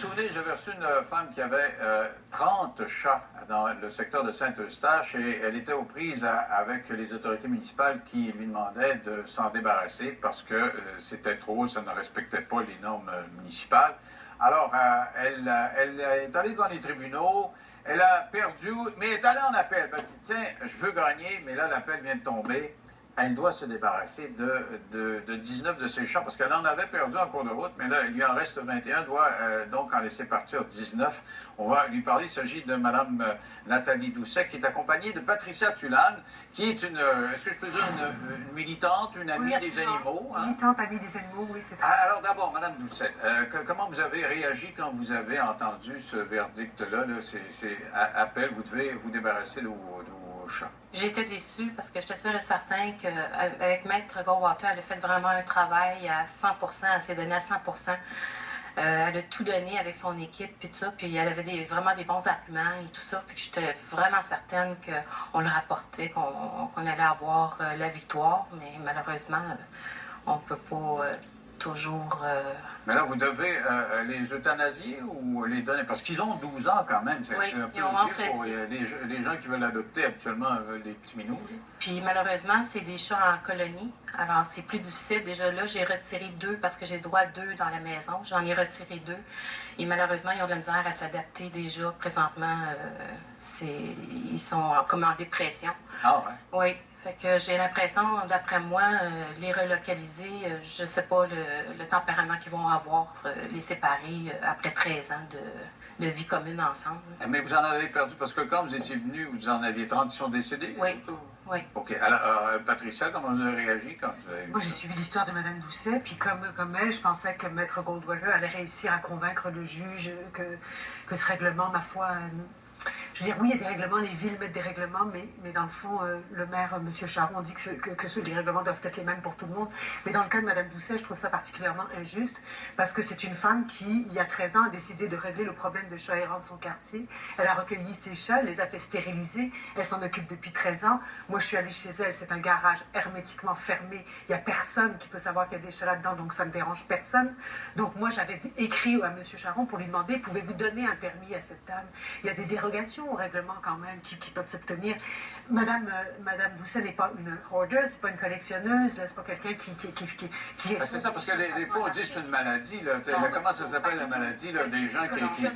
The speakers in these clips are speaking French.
souvenez, j'avais reçu une femme qui avait 30 chats dans le secteur de Saint-Eustache et elle était aux prises avec les autorités municipales qui lui demandaient de s'en débarrasser parce que c'était trop, ça ne respectait pas les normes municipales. Alors, elle est allée dans les tribunaux, elle a perdu, mais elle est allée en appel. Elle a dit, tiens, je veux gagner, mais là, l'appel vient de tomber. Elle doit se débarrasser de 19 de ses chats, parce qu'elle en avait perdu en cours de route, mais là, il lui en reste 21, elle doit donc en laisser partir 19. On va lui parler, il s'agit de Mme Nathalie Doucet, qui est accompagnée de Patricia Tulane, qui est une, est-ce que je peux dire, une militante, une amie des animaux. Hein? Militante, amie des animaux, oui, c'est ça. Alors d'abord, Mme Doucet, comment vous avez réagi quand vous avez entendu ce verdict-là, c'est appel, vous devez vous débarrasser de vos chats? J'étais déçue parce que j'étais sûre et certain qu'avec Maître Goldwater, elle a fait vraiment un travail à 100%, elle s'est donnée à 100%. Elle a tout donné avec son équipe, puis tout ça, puis elle avait vraiment des bons arguments et tout ça, puis j'étais vraiment certaine qu'on le rapportait, qu'on allait avoir la victoire, mais malheureusement, on ne peut pas toujours... Mais là, vous devez les euthanasier ou les donner? Parce qu'ils ont 12 ans quand même. C'est oui, un peu ils ont entre pour les gens qui veulent adopter actuellement des petits minous. Puis malheureusement, c'est des chats en colonie. Alors, c'est plus difficile. Déjà là, j'ai retiré 2 parce que j'ai droit à 2 dans la maison. J'en ai retiré 2. Et malheureusement, ils ont de la misère à s'adapter déjà. Présentement, ils sont comme en dépression. Ah ouais? Oui. Fait que j'ai l'impression, d'après moi, les relocaliser, je ne sais pas le tempérament qu'ils vont avoir, les séparer après 13 ans de vie commune ensemble. Mais vous en avez perdu parce que quand vous étiez venu, vous en aviez 30 qui sont décédés? Oui. Oui. OK. Alors, Patricia, comment vous avez réagi quand vous avez... Moi, j'ai suivi l'histoire de Mme Doucet, puis comme elle, je pensais que Maître Goldwater allait réussir à convaincre le juge que ce règlement, ma foi... Je veux dire, oui, il y a des règlements, les villes mettent des règlements, mais dans le fond, le maire, M. Charon, dit que les règlements doivent être les mêmes pour tout le monde. Mais dans le cas de Mme Doucet, je trouve ça particulièrement injuste, parce que c'est une femme qui, il y a 13 ans, a décidé de régler le problème de chats errants de son quartier. Elle a recueilli ses chats, elle les a fait stériliser, elle s'en occupe depuis 13 ans. Moi, je suis allée chez elle, c'est un garage hermétiquement fermé, il n'y a personne qui peut savoir qu'il y a des chats là-dedans, donc ça ne dérange personne. Donc moi, j'avais écrit à M. Charon pour lui demander, pouvez-vous donner un permis à cette dame? Il y a des dérogations au règlement quand même qui peuvent s'obtenir. Madame Doucet n'est pas une hoarder, c'est pas une collectionneuse, c'est pas quelqu'un qui est... C'est ça, parce que des fois on dit que c'est une maladie, là. Comment ça s'appelle la maladie, là, des gens qui...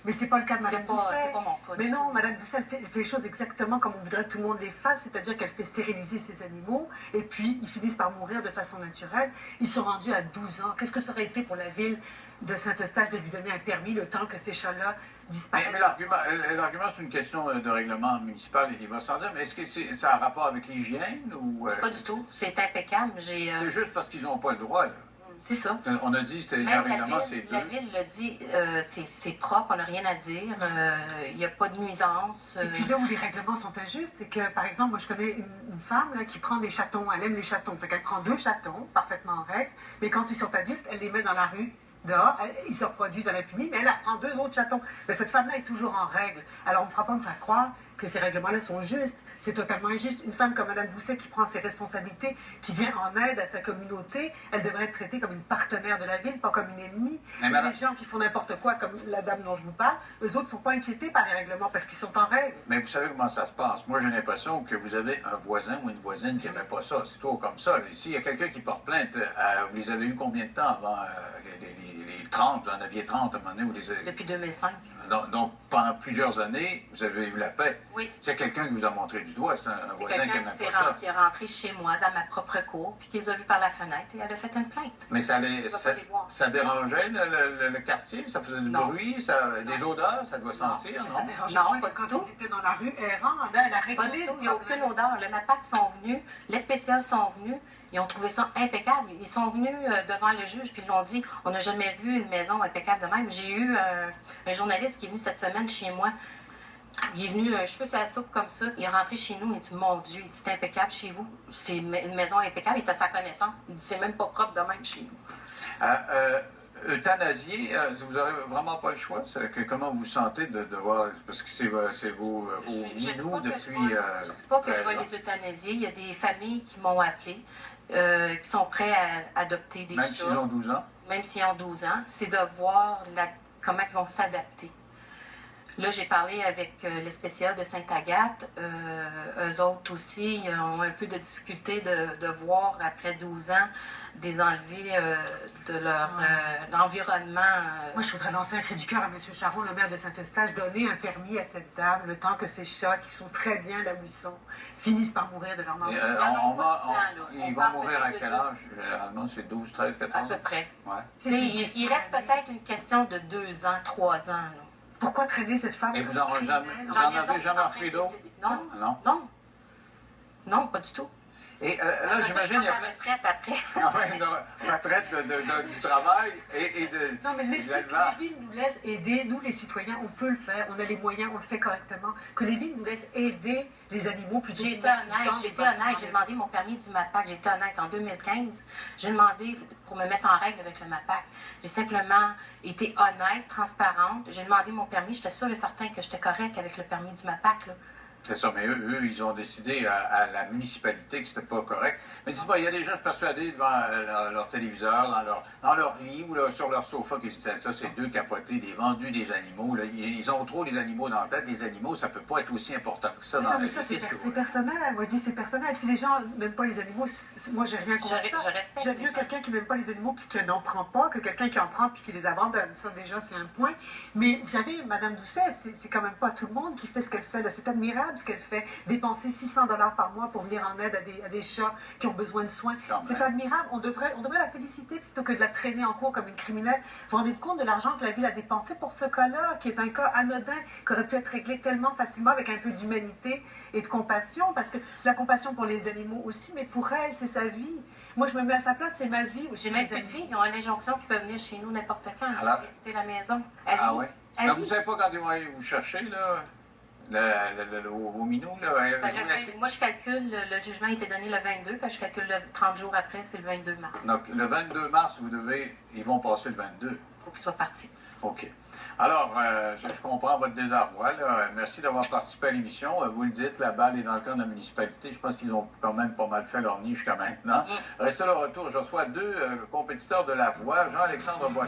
Mais c'est pas le cas de Mme Doucet. C'est pas mon cas. Mais non, Mme Doucet, elle fait les choses exactement comme on voudrait que tout le monde les fasse, c'est-à-dire qu'elle fait stériliser ses animaux, et puis ils finissent par mourir de façon naturelle. Ils sont rendus à 12 ans. Qu'est-ce que ça aurait été pour la ville de Saint-Eustache de lui donner un permis le temps que ces chats-là disparaissent? Mais l'argument, c'est une question de règlement municipal, il va sans dire, mais est-ce que ça a un rapport avec l'hygiène ou... Pas du tout, c'est impeccable. C'est juste parce qu'ils n'ont pas le droit, là. C'est ça. On a dit, c'est un règlement, c'est deux. La ville l'a dit, c'est propre, on n'a rien à dire, il n'y a pas de nuisance. Et puis là où les règlements sont injustes, c'est que, par exemple, moi je connais une femme là, qui prend des chatons, elle aime les chatons, fait qu'elle prend 2 chatons, parfaitement en règle, mais quand ils sont adultes, elle les met dans la rue. Dehors, ils se reproduisent à l'infini, mais elle reprend 2 autres chatons. Mais cette femme-là est toujours en règle. Alors on ne fera pas me faire croire que ces règlements-là sont justes. C'est totalement injuste. Une femme comme Mme Doucet qui prend ses responsabilités, qui vient en aide à sa communauté, elle devrait être traitée comme une partenaire de la ville, pas comme une ennemie. Mais les gens qui font n'importe quoi, comme la dame dont je vous parle, eux autres ne sont pas inquiétés par les règlements parce qu'ils sont en règle. Mais vous savez comment ça se passe. Moi, j'ai l'impression que vous avez un voisin ou une voisine qui n'aimait pas ça. C'est toujours comme ça. S'il y a quelqu'un qui porte plainte, vous les avez eu combien de temps avant les 30? Vous en aviez 30 à un moment donné? Vous les avez... Depuis 2005. Donc, pendant plusieurs années, vous avez eu la paix. Oui. C'est quelqu'un qui vous a montré du doigt. C'est un voisin qui n'aime pas ça. Qui est rentré chez moi, dans ma propre cour, puis qui les a vus par la fenêtre, et elle a fait une plainte. Mais ça dérangeait le quartier? Ça faisait du bruit? Des odeurs? Ça doit sentir, non? Ça dérangeait non, pas du quand tout. ils étaient dans la rue errant, elle a réglé. Pas du tout. Il n'y a aucune odeur. Le MAPAC sont venus, les spéciales sont venus. Ils ont trouvé ça impeccable. Ils sont venus devant le juge puis ils l'ont dit, on n'a jamais vu une maison impeccable de même. J'ai eu un journaliste qui est venu cette semaine chez moi. Il est venu, cheveux sur la soupe comme ça. Il est rentré chez nous. Il dit, mon Dieu, il dit, c'est impeccable chez vous. C'est une maison impeccable. Il est à sa connaissance. Il dit, c'est même pas propre de même chez nous. Euthanasier, vous n'aurez vraiment pas le choix. Comment vous vous sentez de voir, parce que c'est vos minous depuis... Je ne sais pas que je vais les euthanasier. Il y a des familles qui m'ont appelé, qui sont prêts à adopter des chats. Même s'ils ont 12 ans? Même s'ils ont 12 ans. C'est de voir comment ils vont s'adapter. Là, j'ai parlé avec les SPCA de Sainte-Agathe. Eux autres aussi ont un peu de difficulté de voir, après 12 ans, des enlevés de leur environnement. Moi, je voudrais lancer un cri du cœur à M. Charon, le maire de Saint-Eustache, donner un permis à cette dame, le temps que ces chats, qui sont très bien là où ils sont, finissent par mourir de leur manque. Ils vont mourir à quel âge? Généralement, c'est 12, 13, 14 ans? À peu près. Ouais. Il reste peut-être une question de 2 ans, 3 ans. Là. Pourquoi traîner cette femme? Et vous n'en avez jamais repris d'autres? Non. Non? Non. Non, pas du tout. Et là, j'imagine... Il y a une retraite après. Une retraite du travail et de... Non, mais laissez que les villes nous laissent aider. Nous, les citoyens, on peut le faire. On a les moyens, on le fait correctement. Que les villes nous laissent aider les animaux plutôt que... J'ai été honnête. J'ai demandé mon permis du MAPAC. J'ai été honnête. En 2015, j'ai demandé pour me mettre en règle avec le MAPAC. J'ai simplement été honnête, transparente. J'ai demandé mon permis. J'étais sûre et certain que j'étais correcte avec le permis du MAPAC, là. C'est ça, mais eux, ils ont décidé à la municipalité que c'était pas correct. Mais dis-moi, il y a des gens persuadés devant leur téléviseur, dans leur lit ou là, sur leur sofa qui se disent ça, c'est deux capotés, des vendus des animaux. Là. Ils ont trop les animaux dans la tête. Les animaux, ça peut pas être aussi important que ça dans la vie. Mais ça, c'est personnel. Moi, je dis c'est personnel. Si les gens n'aiment pas les animaux, moi, j'ai rien contre ça. Je respecte. J'aime mieux quelqu'un qui n'aime pas les animaux qui n'en prend pas que quelqu'un qui en prend puis qui les abandonne. Ça, déjà, c'est un point. Mais vous savez, Mme Doucet, c'est quand même pas tout le monde qui fait ce qu'elle fait. C'est admirable ce qu'elle fait. Dépenser 600 $ par mois pour venir en aide à des chats qui ont besoin de soins. C'est admirable. On devrait la féliciter plutôt que de la traîner en cours comme une criminelle. Vous vous rendez compte de l'argent que la ville a dépensé pour ce cas-là, qui est un cas anodin, qui aurait pu être réglé tellement facilement avec un peu d'humanité et de compassion, parce que la compassion pour les animaux aussi, mais pour elle, c'est sa vie. Moi, je me mets à sa place, c'est ma vie aussi. J'ai même plus de filles. Ils ont une injonction qui peut venir chez nous n'importe quand. Alors, visiter la maison. Oui? Donc, vous ne savez pas quand ils vont aller vous chercher, là? Au minou, là? Moi, je calcule, le jugement a été donné le 22, je calcule 30 jours après, c'est le 22 mars. Donc, le 22 mars, ils vont passer le 22. Il faut qu'ils soient partis. OK. Alors, je comprends votre désarroi. Là. Merci d'avoir participé à l'émission. Vous le dites, la balle est dans le camp de la municipalité. Je pense qu'ils ont quand même pas mal fait leur nid jusqu'à maintenant. Restez là au retour. Je reçois deux compétiteurs de la voix, Jean-Alexandre Bois.